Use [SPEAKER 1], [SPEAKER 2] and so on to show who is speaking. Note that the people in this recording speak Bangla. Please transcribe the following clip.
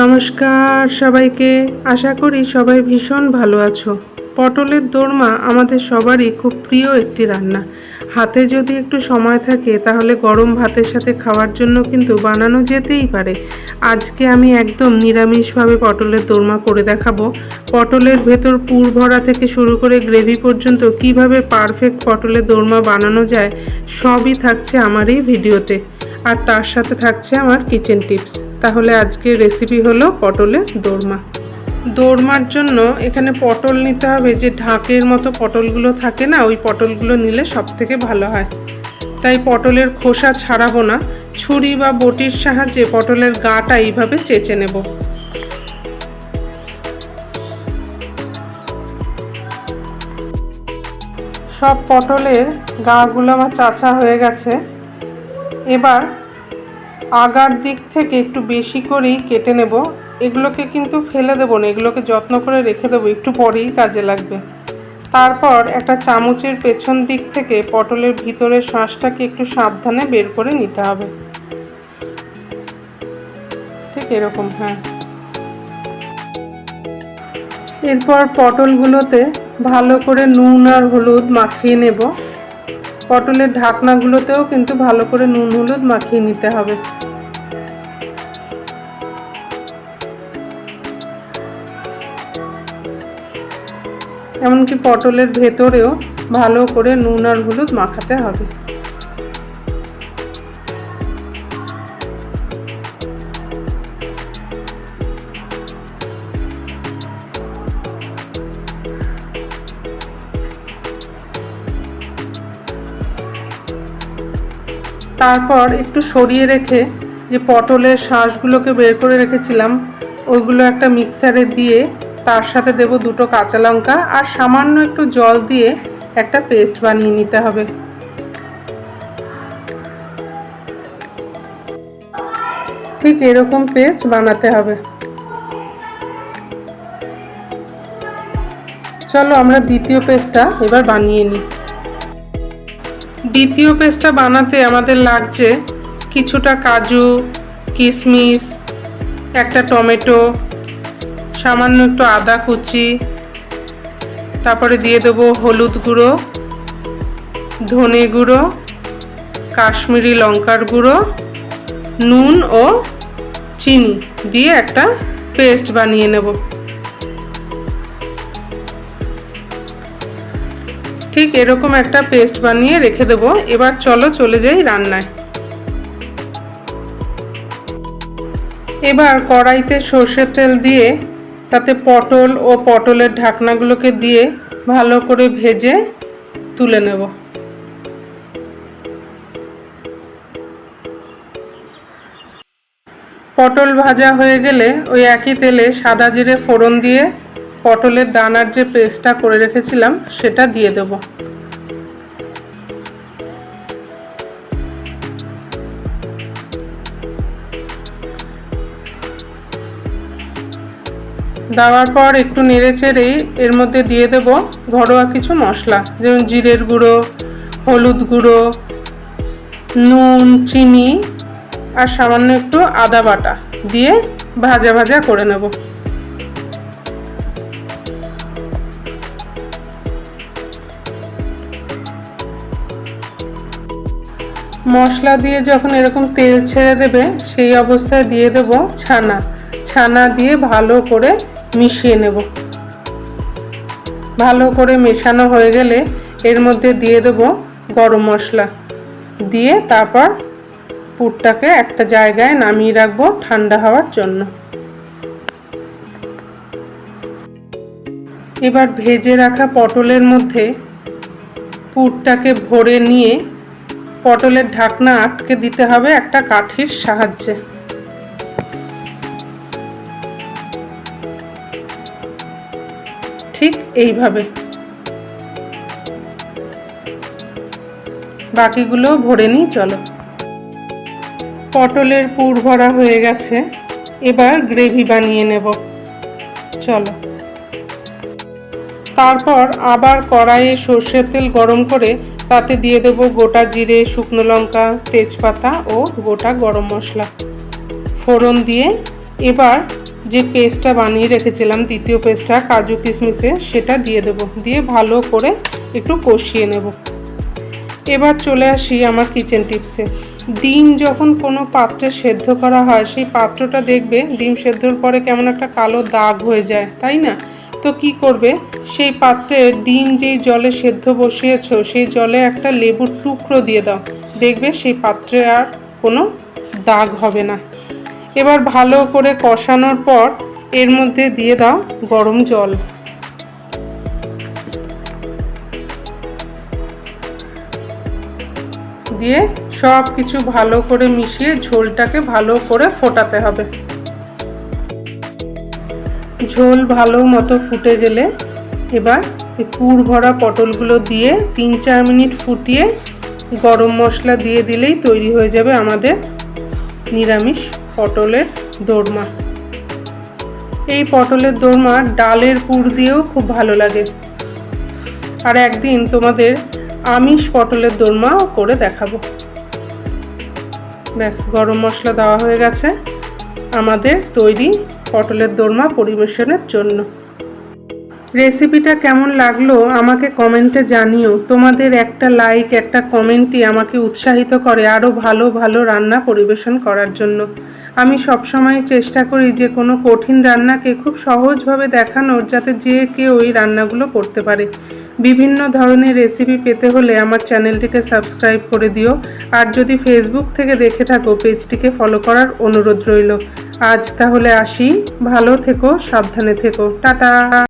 [SPEAKER 1] নমস্কার সবাইকে, আশা করি সবাই ভীষণ ভালো আছো। পটলের দোরমা আমাদের সবারই খুব প্রিয় একটি রান্না। হাতে যদি একটু সময় থাকে তাহলে গরম ভাতের সাথে খাওয়ার জন্য কিন্তু বানানো যেতেই পারে। আজকে আমি একদম নিরামিষভাবে পটলের দোরমা করে দেখাবো। পটলের ভেতর পুর ভরা থেকে শুরু করে গ্রেভি পর্যন্ত কিভাবে পারফেক্ট পটলের দোরমা বানানো যায় সবই থাকছে আমার এই ভিডিওতে, আর তার সাথে থাকছে আমার কিচেন টিপস। তাহলে আজকের রেসিপি হলো পটলের দোরমা। দোরমার জন্য এখানে পটল নিতে হবে, যে ঢাকের মতো পটলগুলো থাকে না, ওই পটলগুলো নিলে সব থেকে ভালো হয়। তাই পটলের খোসা ছাড়াবো না, ছুরি বা বটির সাহায্যে পটলের গাটা এইভাবে চেঁচে নেব। সব পটলের গাগুলো আমার চাচা হয়ে গেছে। এবার আগার দিক থেকে একটু বেশি করেই কেটে নেব। এগুলোকে কিন্তু ফেলে দেবো না, এগুলোকে যত্ন করে রেখে দেবো, একটু পরেই কাজে লাগবে। তারপর একটা চামচের পেছন দিক থেকে পটলের ভিতরের শাঁসটাকে একটু সাবধানে বের করে নিতে হবে। ঠিক এরকম, হ্যাঁ। এরপর পটলগুলোতে ভালো করে নুন আর হলুদ মাখিয়ে নেব। পটলের ঢাকনাগুলোতেও কিন্তু ভালো করে নুন হলুদ মাখিয়ে নিতে হবে। এমনকি পটলের ভেতরেও ভালো করে নুন আর হলুদ মাখাতে হবে। তারপর একটু সরিয়ে রেখে যে পটলের শাঁসগুলোকে বের করে রেখেছিলাম ওইগুলো একটা মিক্সারে দিয়ে তার সাথে দেব দুটো কাঁচা লঙ্কা আর সামান্য একটু জল দিয়ে একটা পেস্ট বানিয়ে নিতে হবে। ঠিক এরকম পেস্ট বানাতে হবে। চলো আমরা দ্বিতীয় পেস্টটা এবার বানিয়ে নিই। দ্বিতীয় পেস্টটা বানাতে আমাদের লাগছে কিছুটা কাজু, কিশমিশ, একটা টমেটো, সামান্য একটু আদা কুচি, তারপরে দিয়ে দেবো হলুদ গুঁড়ো, ধনে গুঁড়ো, কাশ্মীরি লঙ্কার গুঁড়ো, নুন ও চিনি দিয়ে একটা পেস্ট বানিয়ে নেব। ঠিক এরকম একটা পেস্ট বানিয়ে রেখে দেব। এবার চলো চলে যাই রান্নায়। এবার কড়াইতে সর্ষের তেল দিয়ে তাতে পটল ও পটলের ঢাকনাগুলোকে দিয়ে ভালো করে ভেজে তুলে নেব। পটল ভাজা হয়ে গেলে ওই একই তেলে সাদা জিরে ফোড়ন দিয়ে পটলের দানার যে পেস্টটা করে রেখেছিলাম সেটা দিয়ে দেব। দেওয়ার পর একটু নেড়ে চেড়েই এর মধ্যে দিয়ে দেব ঘরোয়া কিছু মশলা, যেমন জিরের গুঁড়ো, হলুদ গুঁড়ো, নুন, চিনি আর সামান্য একটু আদা বাটা দিয়ে ভাজা ভাজা করে নেব। মশলা দিয়ে যখন এরকম তেল ছেড়ে দেবে সেই অবস্থায় দিয়ে দেব ছানা দিয়ে ভালো করে মিশিয়ে নেব। ভালো করে মেশানো হয়ে গেলে এর মধ্যে দিয়ে দেব গরম মশলা দিয়ে তারপর পুরটাকে একটা জায়গায় নামিয়ে রাখবো ঠান্ডা হওয়ার জন্য। এবার ভেজে রাখা পটলের মধ্যে পুরটাকে ভরে নিয়ে পটলের ঢাকনা আটকে দিতে হবে একটা কাঠির সাহায্যে। ঠিক এইভাবে বাকিগুলো ভরে নিই। চলো, পটলের পুর ভরা হয়ে গেছে, এবার গ্রেভি বানিয়ে নেব। চলো, তারপর আবার কড়াইয়ে সর্ষের তেল গরম করে তাতে দিয়ে দেব গোটা জিরে, শুকনো লঙ্কা, তেজপাতা ও গোটা গরম মশলা ফোড়ন দিয়ে এবার যে পেস্টটা বানিয়ে রেখেছিলাম, দ্বিতীয় পেস্টটা কাজু কিশমিশে, সেটা দিয়ে দেবো। দিয়ে ভালো করে একটু কষিয়ে নেব। এবার চলে আসি আমার কিচেন টিপসে। ডিম যখন কোনো পাত্রে সেদ্ধ করা হয়, সেই পাত্রটা দেখবে ডিম সেদ্ধর পরে কেমন একটা কালো দাগ হয়ে যায়, তাই না? তো কি করবে, সেই পাত্রে ডিম যেই জলে সেদ্ধ বসিয়েছো সেই জলে একটা লেবুর টুকরো দিয়ে দাও, দেখবে সেই পাত্রে আর কোনো দাগ হবে না। এবার ভালো করে কষানোর পর এর মধ্যে দিয়ে দাও গরম জল। দিয়ে সব কিছু ভালো করে মিশিয়ে ঝোলটাকে ভালো করে ফোটাতে হবে। ঝোল ভালো মতো ফুটে গেলে এবার এই পুর ভরা পটলগুলো দিয়ে 3-4 মিনিট ফুটিয়ে গরম মশলা দিয়ে দিলেই তৈরি হয়ে যাবে আমাদের নিরামিষ পটলের দোরমা। এই পটলের দোরমা ডালের পুর দিয়েও খুব ভালো লাগে। আর একদিন তোমাদের আমিষ পটলের দোরমাও করে দেখাবো। ব্যাস, গরম মশলা দেওয়া হয়ে গেছে, আমাদের তৈরি পটলের দোরমা পরিবেশনের জন্য। রেসিপিটা কেমন লাগলো আমাকে কমেন্টে জানিও। তোমাদের একটা লাইক, একটা কমেন্টই আমাকে উৎসাহিত করে আরও ভালো ভালো রান্না পরিবেশন করার জন্য। আমি সবসময় চেষ্টা করি যে কোনো কঠিন রান্নাকে খুব সহজভাবে দেখানোর, যাতে যে কেউ ওই রান্নাগুলো করতে পারে। বিভিন্ন ধরনের রেসিপি পেতে হলে আমার চ্যানেলটিকে সাবস্ক্রাইব করে দিও। আর যদি ফেসবুক থেকে দেখে থাকো, পেজটিকে ফলো করার অনুরোধ রইল। আজ তাহলে আসি, ভালো থেকো, সাবধানে থেকো, টাটা।